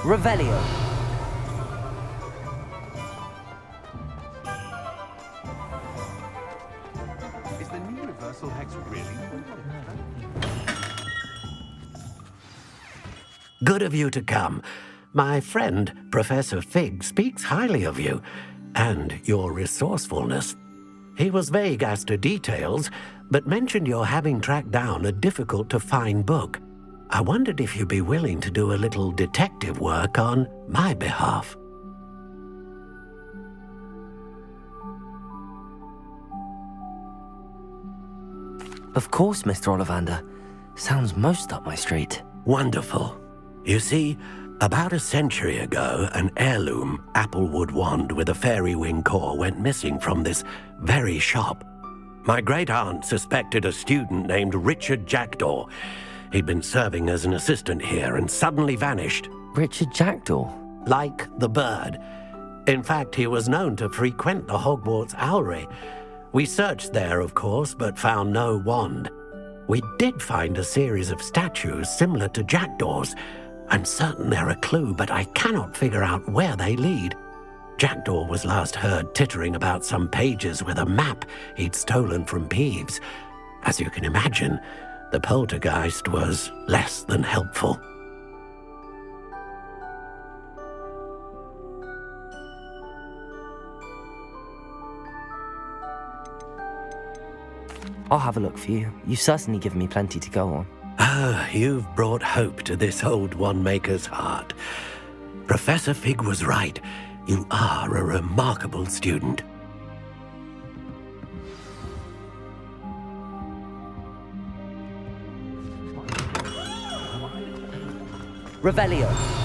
Revelio. Is the new reversal hex really? Good of you to come. My friend, Professor Fig, speaks highly of you and your resourcefulness. He was vague as to details, but mentioned your having tracked down a difficult-to-find book. I wondered if you'd be willing to do a little detective work on my behalf. Of course, Mr. Ollivander. Sounds most up my street. Wonderful. You see, about a century ago, an heirloom applewood wand with a fairy wing core went missing from this very shop. My great-aunt suspected a student named Richard Jackdaw. He'd been serving as an assistant here and suddenly vanished. Richard Jackdaw? Like the bird. In fact, he was known to frequent the Hogwarts Owlery. We searched there, of course, but found no wand. We did find a series of statues similar to Jackdaws. I'm certain they're a clue, but I cannot figure out where they lead. Jackdaw was last heard tittering about some pages with a map he'd stolen from Peeves. As you can imagine, the poltergeist was less than helpful. I'll have a look for you. You've certainly given me plenty to go on. Ah, you've brought hope to this old wand-maker's heart. Professor Fig was right. You are a remarkable student. Revelio.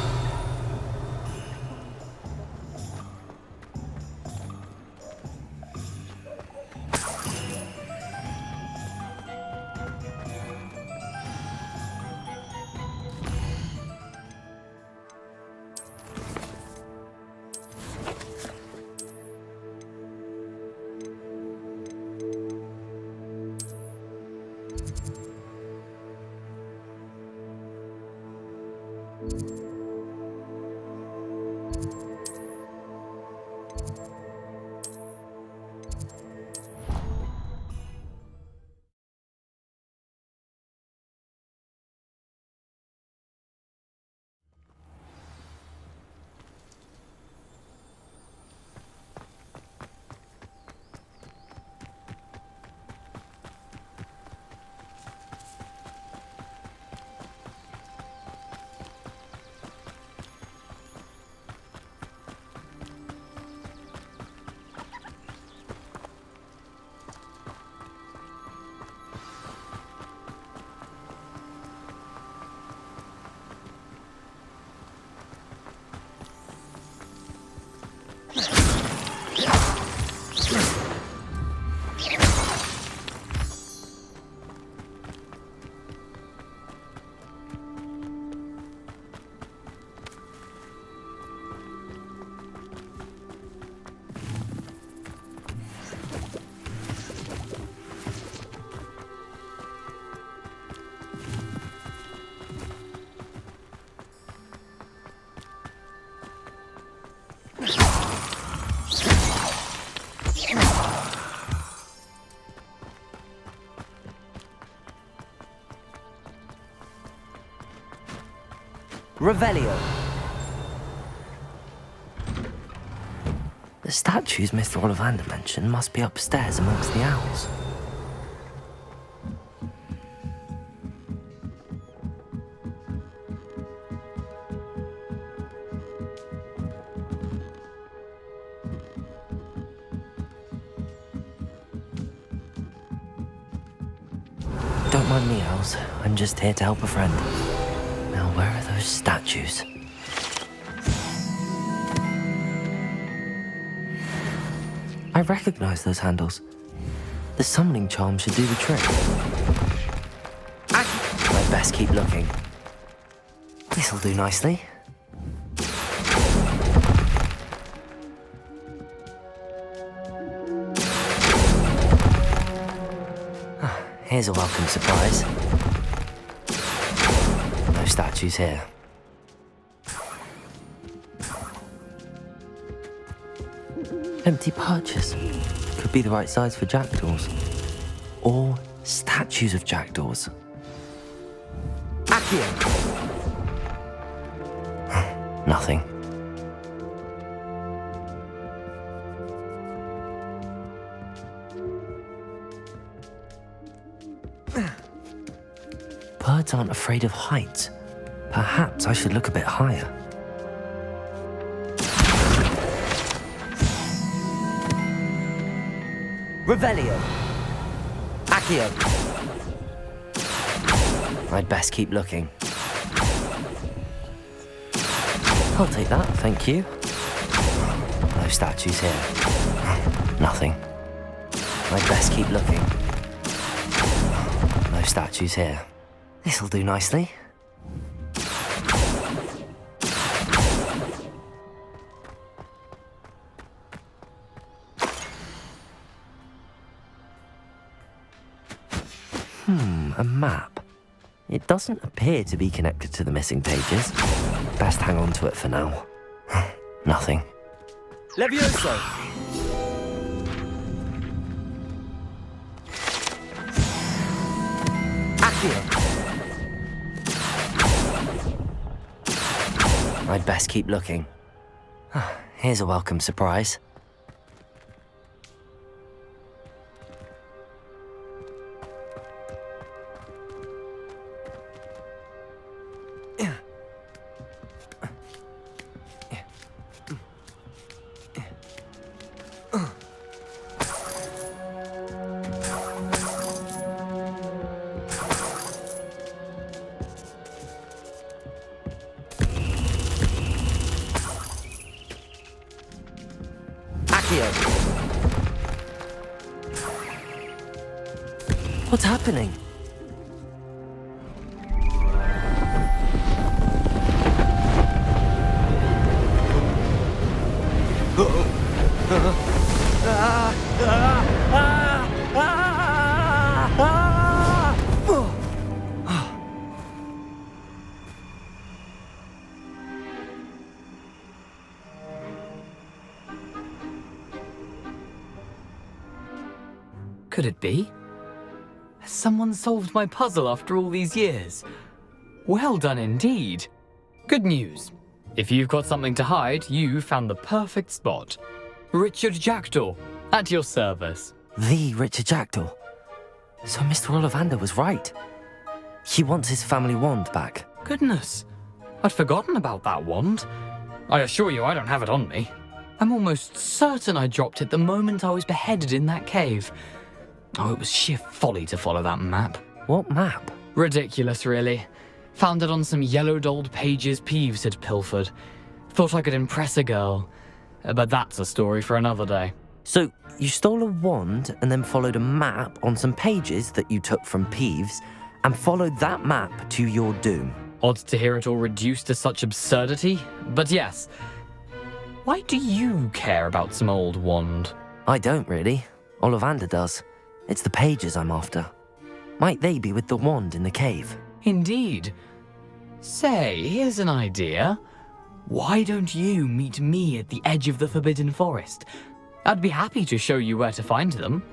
Revelio. The statues Mr. Ollivander mentioned must be upstairs amongst the owls. mind me, Owls. I'm just here to help a friend. Now, where are those statues? I recognize those handles. The summoning charm should do the trick. I'd best keep looking. This'll do nicely. Here's a welcome surprise. No statues here. Empty perches. Could be the right size for jackdaws. Or statues of jackdaws. Accio! Nothing. Birds aren't afraid of heights. Perhaps I should look a bit higher. Revelio. Accio. I'd best keep looking. I'll take that, thank you. No statues here. Nothing. I'd best keep looking. No statues here. This'll do nicely. A map. It doesn't appear to be connected to the missing pages. Best hang on to it for now. Nothing. Levioso! Accio! I'd best keep looking. Here's a welcome surprise. What's happening? Could it be? Has someone solved my puzzle after all these years? Well done indeed. Good news. If you've got something to hide, you found the perfect spot. Richard Jackdaw, at your service. The Richard Jackdaw. So Mr. Ollivander was right. He wants his family wand back. Goodness, I'd forgotten about that wand. I assure you I don't have it on me. I'm almost certain I dropped it the moment I was beheaded in that cave. Oh, it was sheer folly to follow that map. What map? Ridiculous, really. Found it on some yellowed old pages Peeves had pilfered. Thought I could impress a girl. But that's a story for another day. So, you stole a wand and then followed a map on some pages that you took from Peeves and followed that map to your doom. Odd to hear it all reduced to such absurdity, but yes. Why do you care about some old wand? I don't really. Ollivander does. It's the pages I'm after. Might they be with the wand in the cave? Indeed. Say, here's an idea. Why don't you meet me at the edge of the Forbidden Forest? I'd be happy to show you where to find them.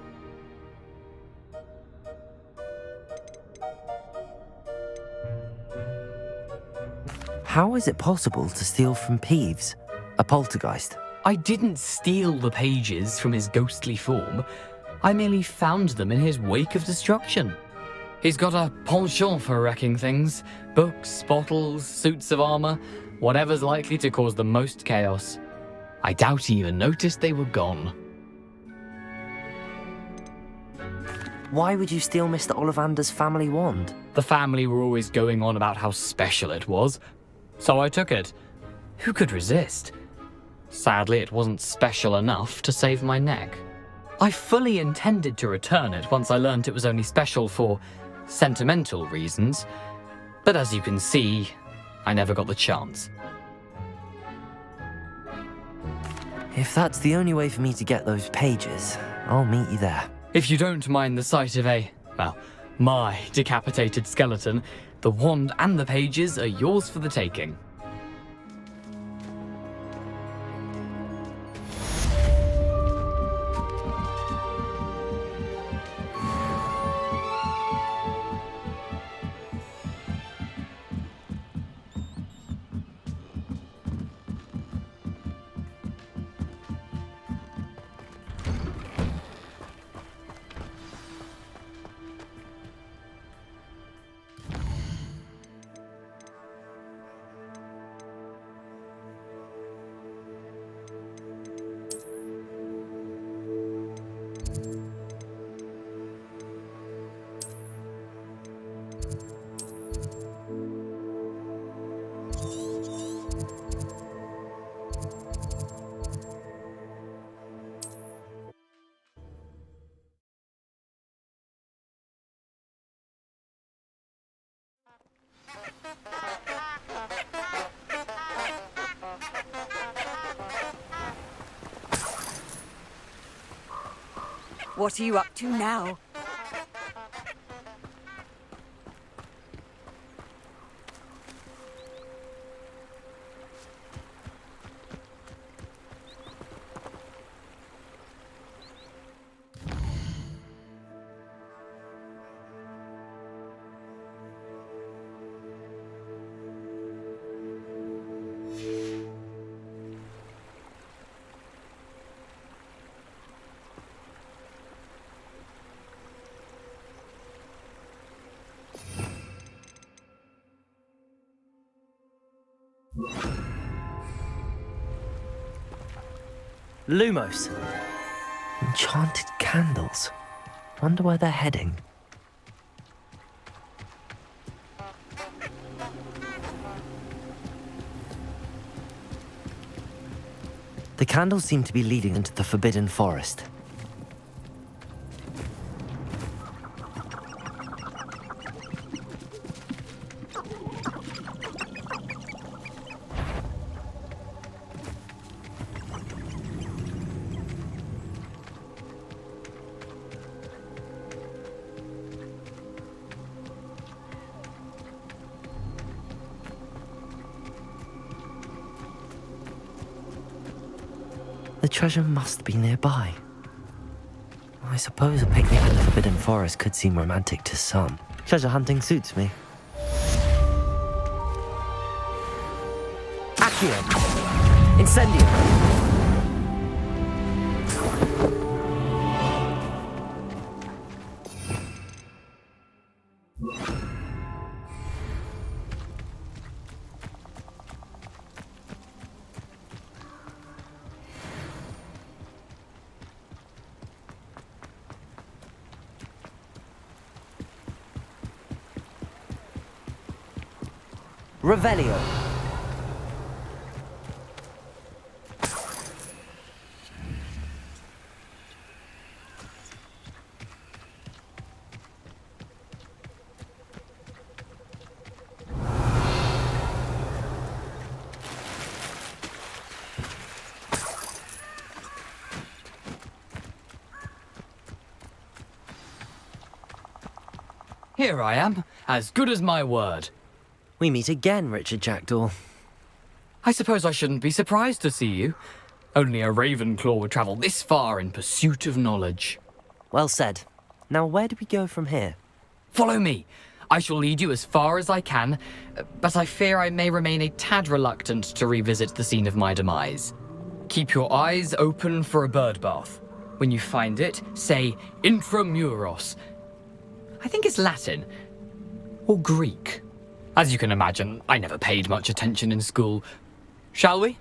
How is it possible to steal from Peeves, a poltergeist? I didn't steal the pages from his ghostly form. I merely found them in his wake of destruction. He's got a penchant for wrecking things. Books, bottles, suits of armor, whatever's likely to cause the most chaos. I doubt he even noticed they were gone. Why would you steal Mr. Ollivander's family wand? The family were always going on about how special it was, so I took it. Who could resist? Sadly, it wasn't special enough to save my neck. I fully intended to return it once I learned it was only special for sentimental reasons, but as you can see, I never got the chance. If that's the only way for me to get those pages, I'll meet you there. If you don't mind the sight of my decapitated skeleton, the wand and the pages are yours for the taking. What are you up to now? Lumos. Enchanted candles. Wonder where they're heading. The candles seem to be leading into the Forbidden Forest. The treasure must be nearby. I suppose a picnic in the Forbidden Forest could seem romantic to some. Treasure hunting suits me. Accio! Incendio! Revelio. Here I am, as good as my word. We meet again, Richard Jackdaw. I suppose I shouldn't be surprised to see you. Only a Ravenclaw would travel this far in pursuit of knowledge. Well said. Now where do we go from here? Follow me. I shall lead you as far as I can, but I fear I may remain a tad reluctant to revisit the scene of my demise. Keep your eyes open for a bird bath. When you find it, say intramuros. I think it's Latin. Or Greek. As you can imagine, I never paid much attention in school. Shall we?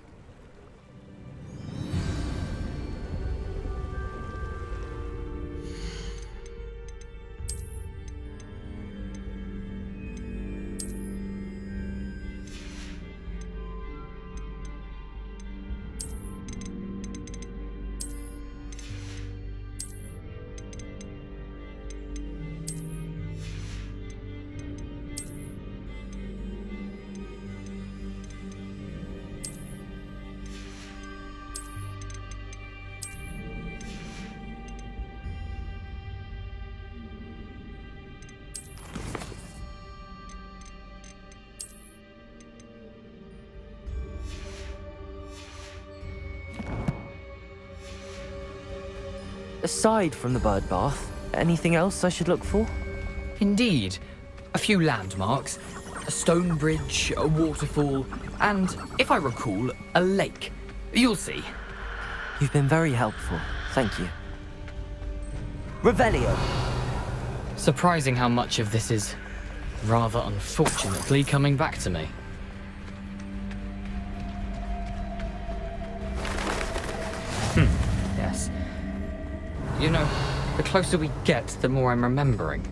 Aside from the bird bath, anything else I should look for? Indeed. A few landmarks, a stone bridge, a waterfall, and, if I recall, a lake. You'll see. You've been very helpful. Thank you. Revelio! Surprising how much of this is, rather unfortunately, coming back to me. Yes. You know, the closer we get, the more I'm remembering.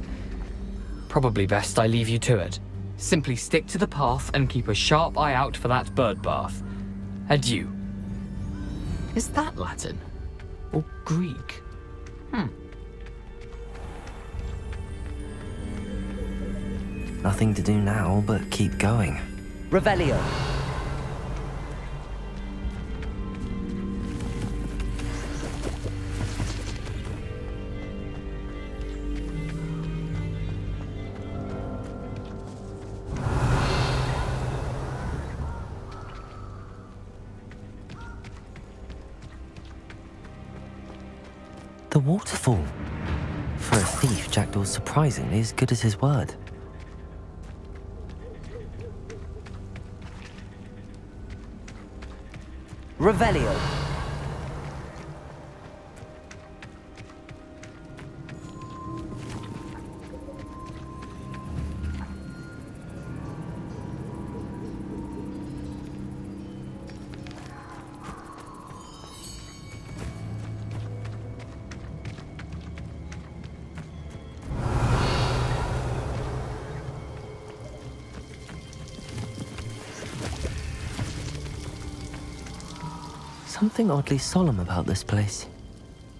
Probably best I leave you to it. Simply stick to the path and keep a sharp eye out for that bird bath. Adieu. Is that Latin? Or Greek? Nothing to do now but keep going. Revelio! The waterfall. For a thief, Jackdaw's surprisingly as good as his word. Revelio. Something oddly solemn about this place.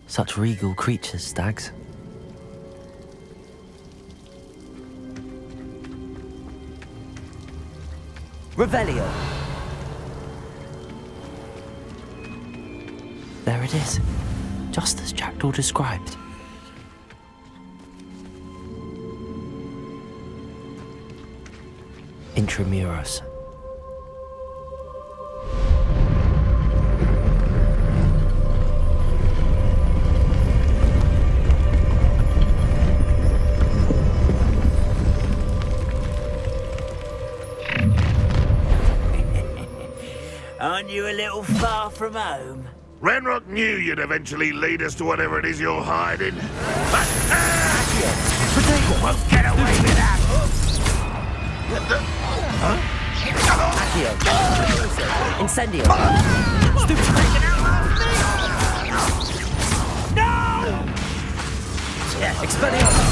Such regal creatures, stags. Revelio! There it is, just as Jackdaw described. Intramuros. Aren't you a little far from home? Ranrock knew you'd eventually lead us to whatever it is you're hiding. Won't get away with that! Accio. Incendio. Expelliarmus.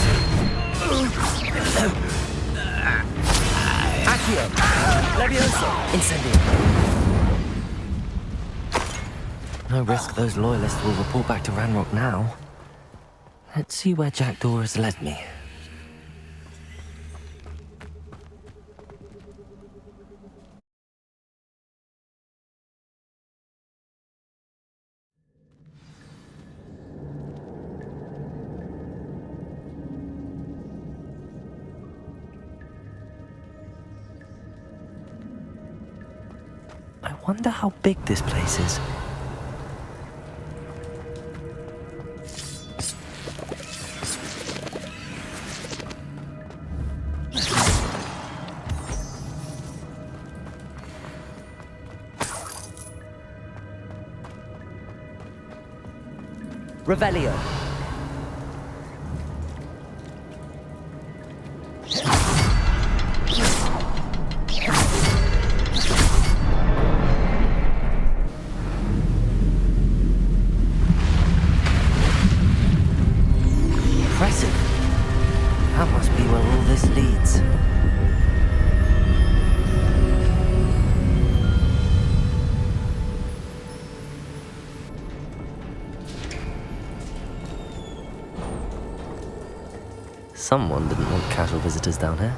Accio. Levioso. Incendio. No risk those loyalists will report back to Ranrock now. Let's see where Jackdaw has led me. I wonder how big this place is. Revelio. Impressive. That must be where all this leads. Someone didn't want casual visitors down here.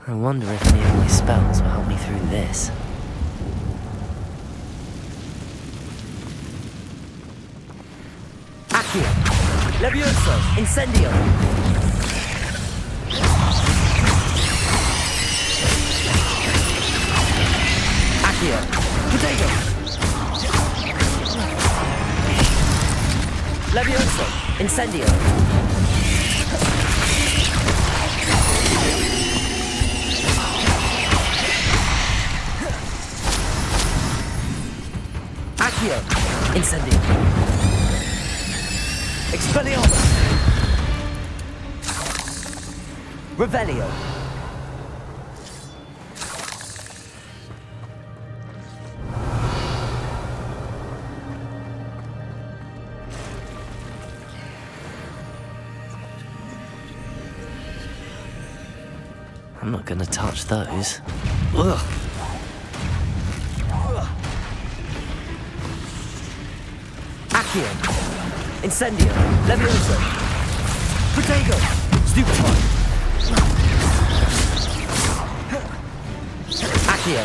I wonder if any of my spells will help me through this. Accio! Levioso! Incendio! Accio. Protego. Levioso. Incendio. Accio. Incendio. Expelliarmus. Revelio. I'm not gonna touch those. Ugh. Accio. Incendio. Levioso. Protego. Stupefy. Accio.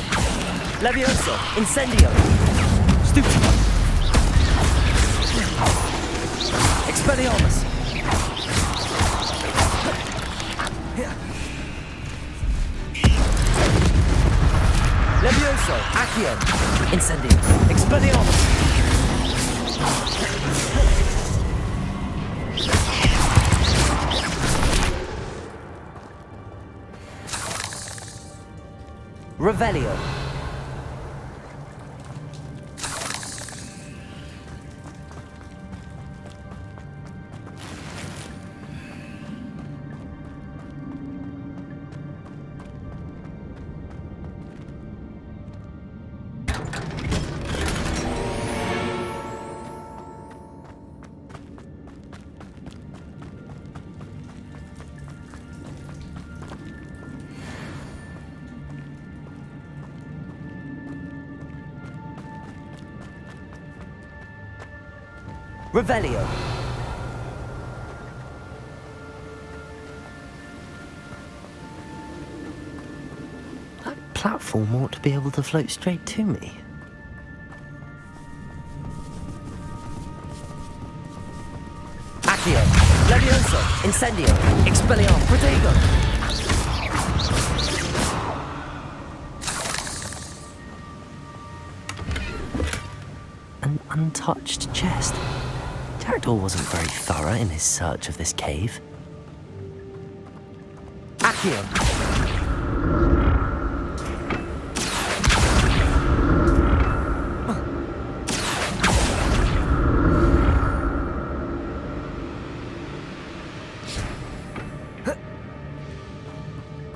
Levioso. Incendio. Stupefy. Expelliarmus. Levioso. Accio. Incendio. Expelliarmus. Revelio. Revelio. That platform ought to be able to float straight to me. Accio. Levioso. Incendio. Expelliarmus. Protego. An untouched chest. Jackdaw wasn't very thorough in his search of this cave. Accio.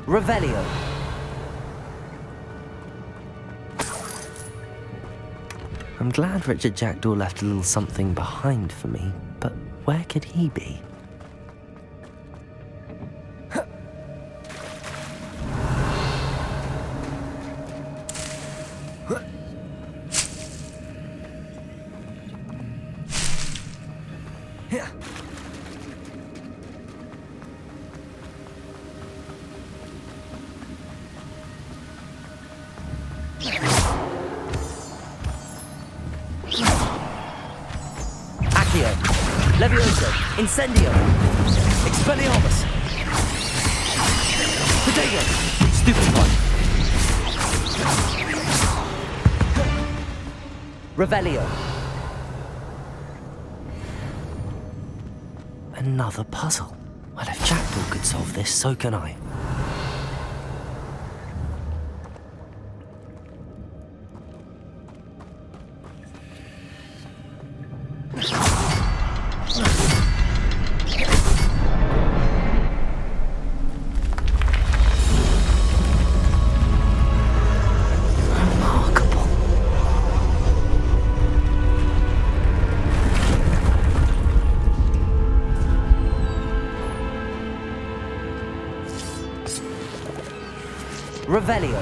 Revelio. I'm glad Richard Jackdaw left a little something behind for me, but where could he be? Levioso. Incendio. Expelliarmus. Protego. Stupefy. Revelio. Another puzzle. Well, if Jackdaw could solve this, so can I. Revelio.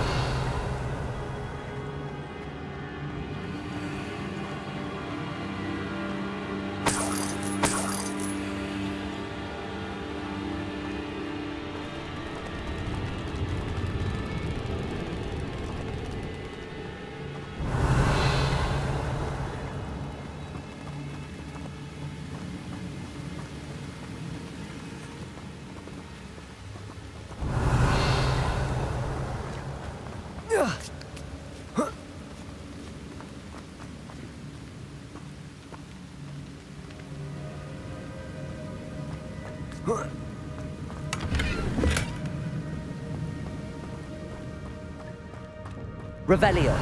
Revelio.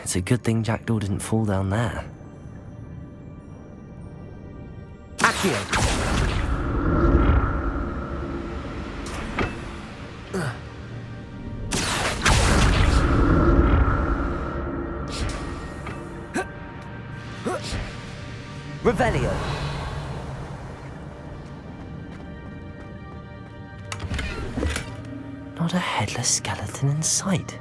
It's a good thing Jackdaw didn't fall down there. Accio. Revelio. Not a headless skeleton in sight.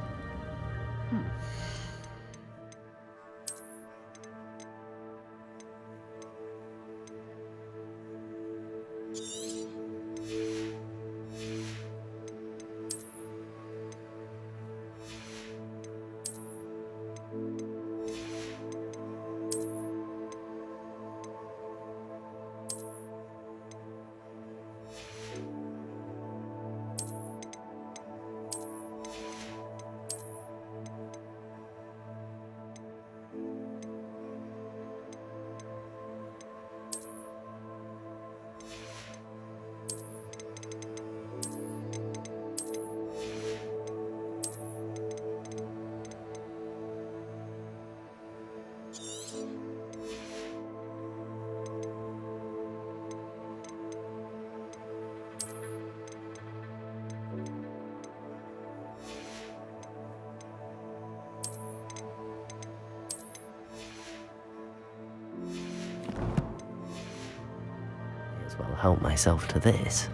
Well, help myself to this.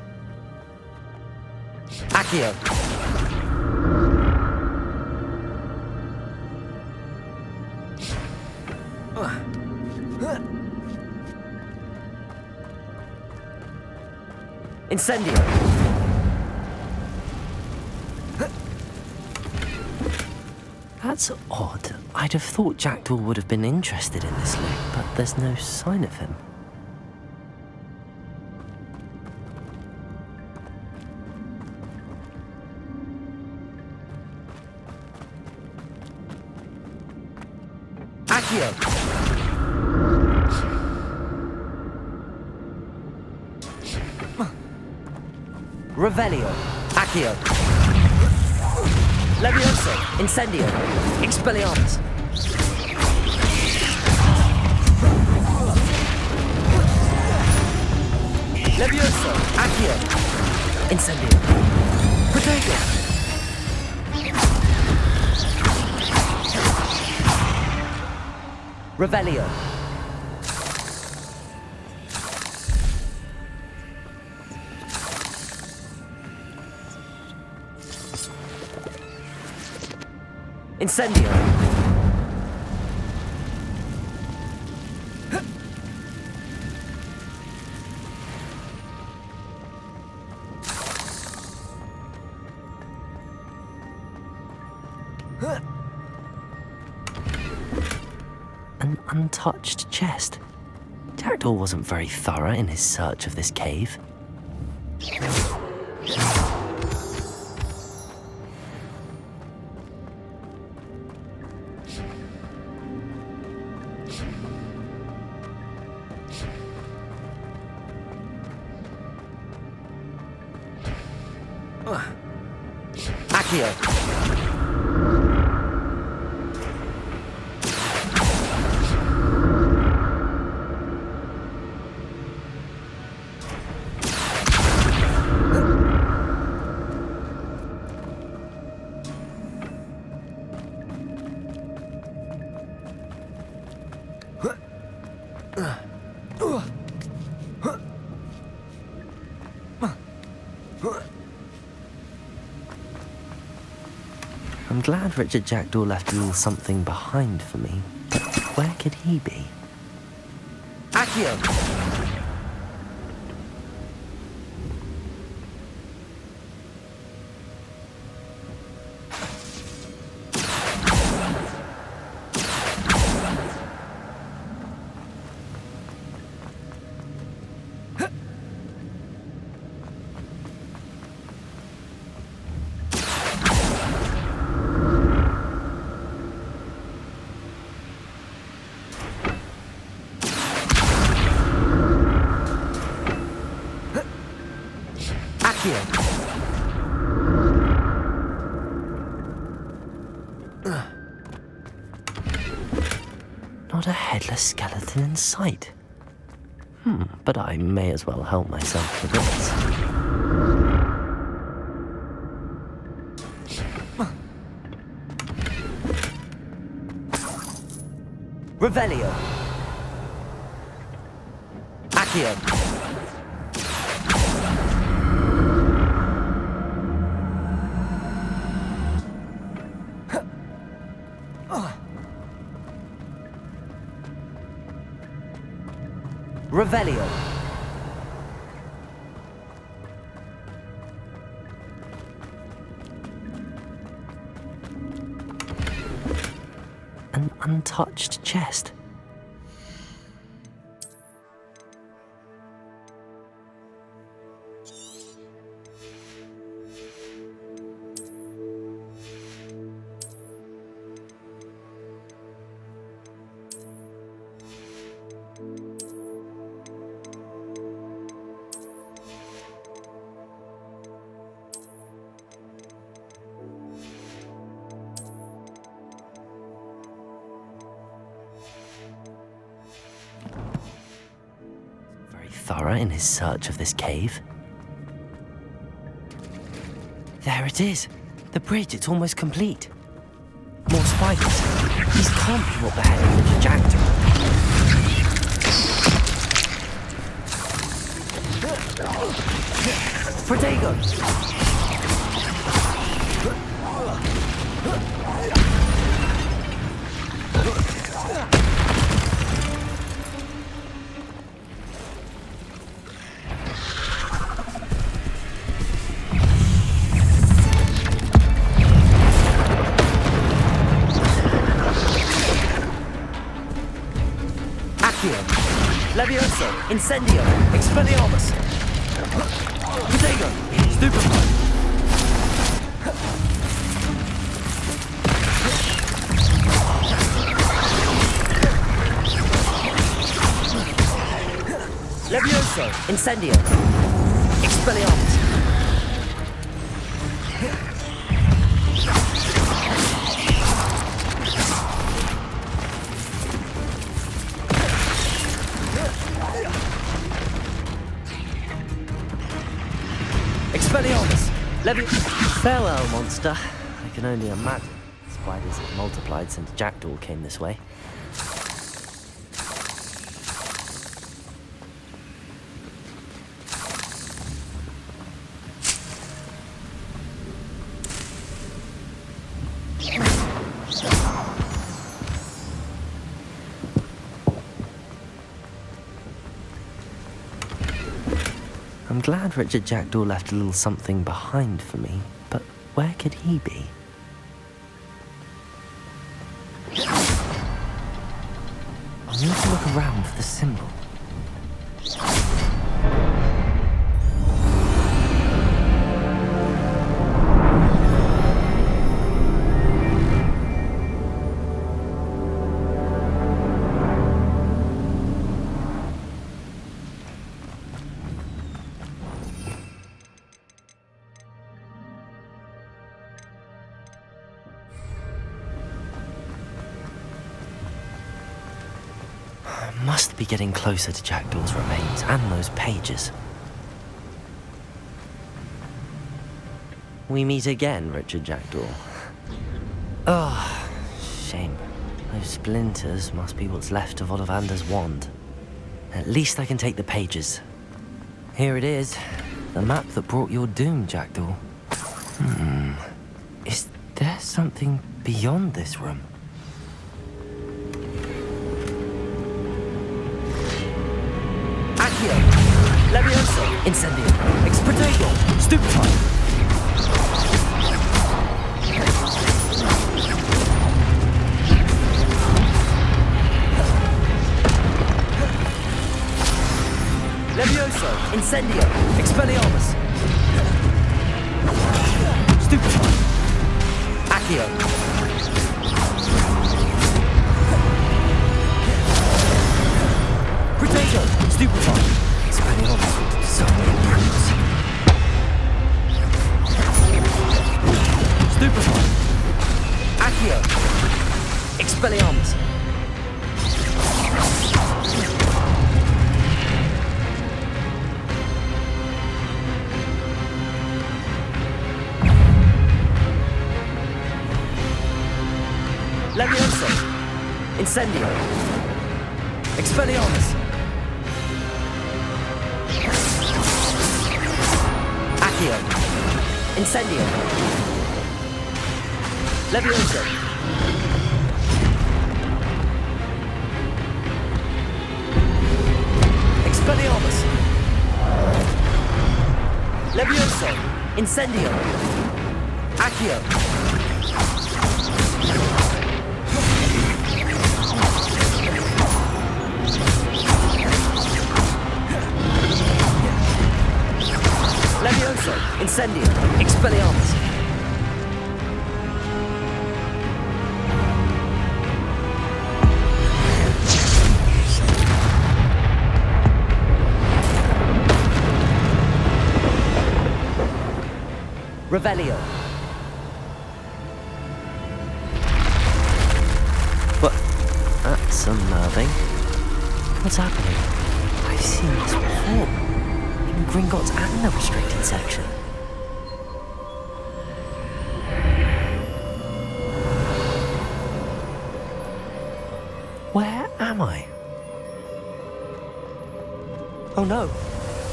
Accio! Incendio! That's odd. I'd have thought Jackdaw would have been interested in this loot, but there's no sign of him. Accio! Revelio. Accio. Levioso. Incendio. Expelliarmus. Levioso. Accio. Incendio. Protego. Revelio. Incendio. An untouched chest. Jackdaw wasn't very thorough in his search of this cave. Accio. I'm glad Richard Jackdaw left a little something behind for me, but where could he be? Accio! Not a headless skeleton in sight. But I may as well help myself to this. Revelio. Accio. Revelio. An untouched chest. Thorough in his search of this cave. There it is! The bridge, it's almost complete. More spiders. These can't be what beheaded Richard Jackdaw. Protego! Levioso, Incendio, Expelliarmus. Protego, Stupefy. Levioso, Incendio, Expelliarmus. Expelliarmus! Farewell, monster. I can only imagine. Spiders have multiplied since Jackdaw came this way. I'm glad Richard Jackdaw left a little something behind for me, but where could he be? I'll need to look around for the symbol. Must be getting closer to Jackdaw's remains and those pages. We meet again, Richard Jackdaw. Oh, shame. Those splinters must be what's left of Ollivander's wand. At least I can take the pages. Here it is. The map that brought your doom, Jackdaw. Is there something beyond this room? Levioso, Incendio, Expurgo, Stupefy. Levioso, Incendio, Expelliarmus. Stupefy. Accio. Protego, Stupefy. Expelliarmus. So many brutes. Stupefy. Accio. Expelliarmus. Incendio. Expelliarmus. Accio. Incendio. Levioso. Expelliarmus. Levioso. Incendio. Accio. Levioso. Incendio. Expelliarmus. Revelio. What? That's unnerving. What's happening? I've seen this before. In Gringotts and the restricted section. Where am I? Oh no,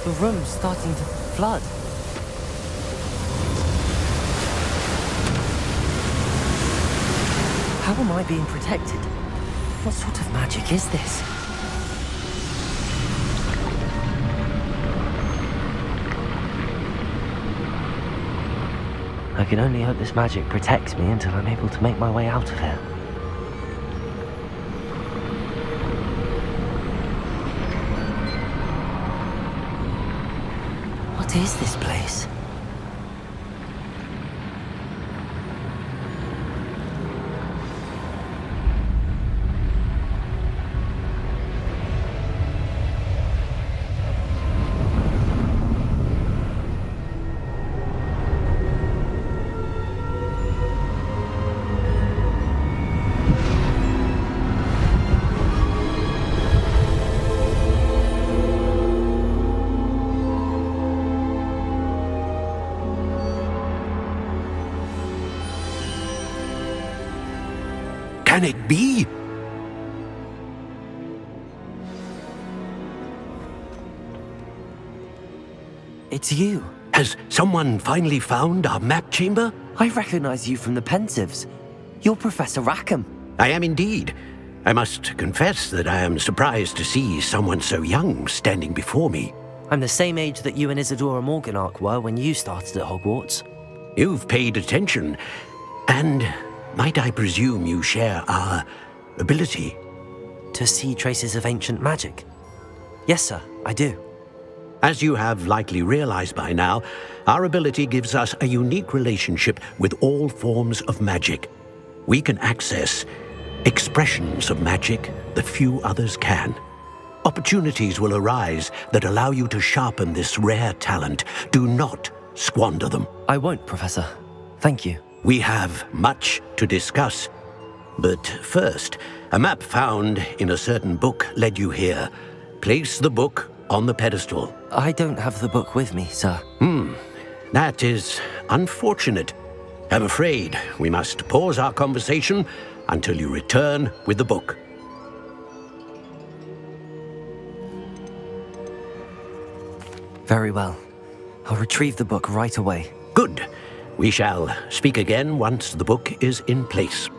the room's starting to flood. How am I being protected? What sort of magic is this? I can only hope this magic protects me until I'm able to make my way out of here. What is this place? Can it be? It's you. Has someone finally found our map chamber? I recognize you from the Pensives. You're Professor Rackham. I am indeed. I must confess that I am surprised to see someone so young standing before me. I'm the same age that you and Isadora Morganach were when you started at Hogwarts. You've paid attention, and might I presume you share our ability? To see traces of ancient magic? Yes, sir, I do. As you have likely realized by now, our ability gives us a unique relationship with all forms of magic. We can access expressions of magic that few others can. Opportunities will arise that allow you to sharpen this rare talent. Do not squander them. I won't, Professor. Thank you. We have much to discuss. But first, a map found in a certain book led you here. Place the book on the pedestal. I don't have the book with me, sir. That is unfortunate. I'm afraid we must pause our conversation until you return with the book. Very well. I'll retrieve the book right away. Good. We shall speak again once the book is in place.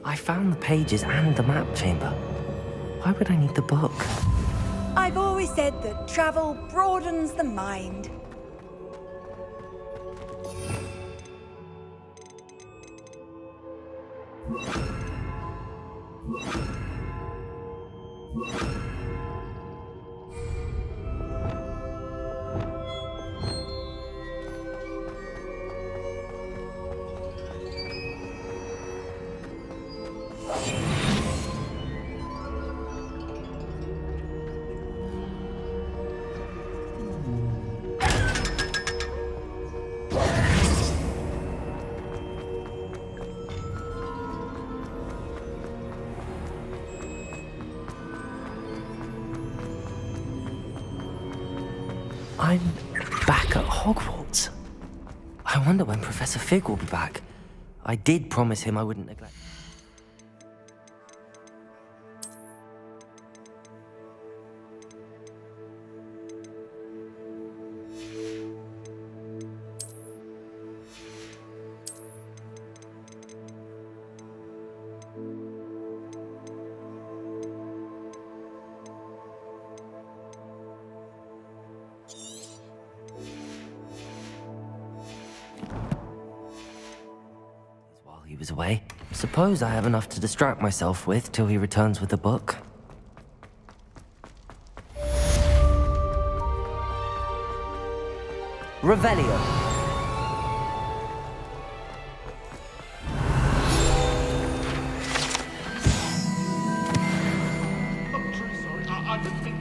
I found the pages and the map chamber. Why would I need the book? I've always said that travel broadens the mind. I'm back at Hogwarts. I wonder when Professor Fig will be back. I did promise him I wouldn't neglect. While he was away, suppose I have enough to distract myself with till he returns with the book. Revelio. I'm truly sorry. I didn't mean...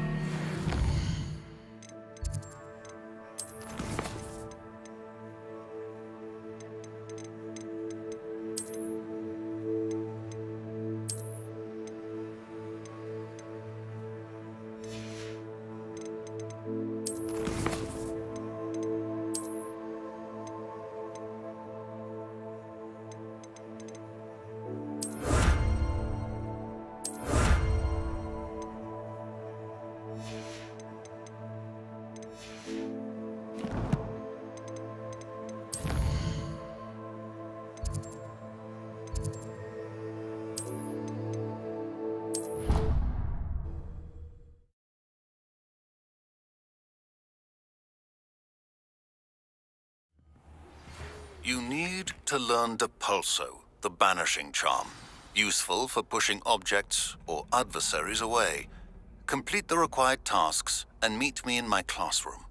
You need to learn Depulso, the banishing charm, useful for pushing objects or adversaries away. Complete the required tasks and meet me in my classroom.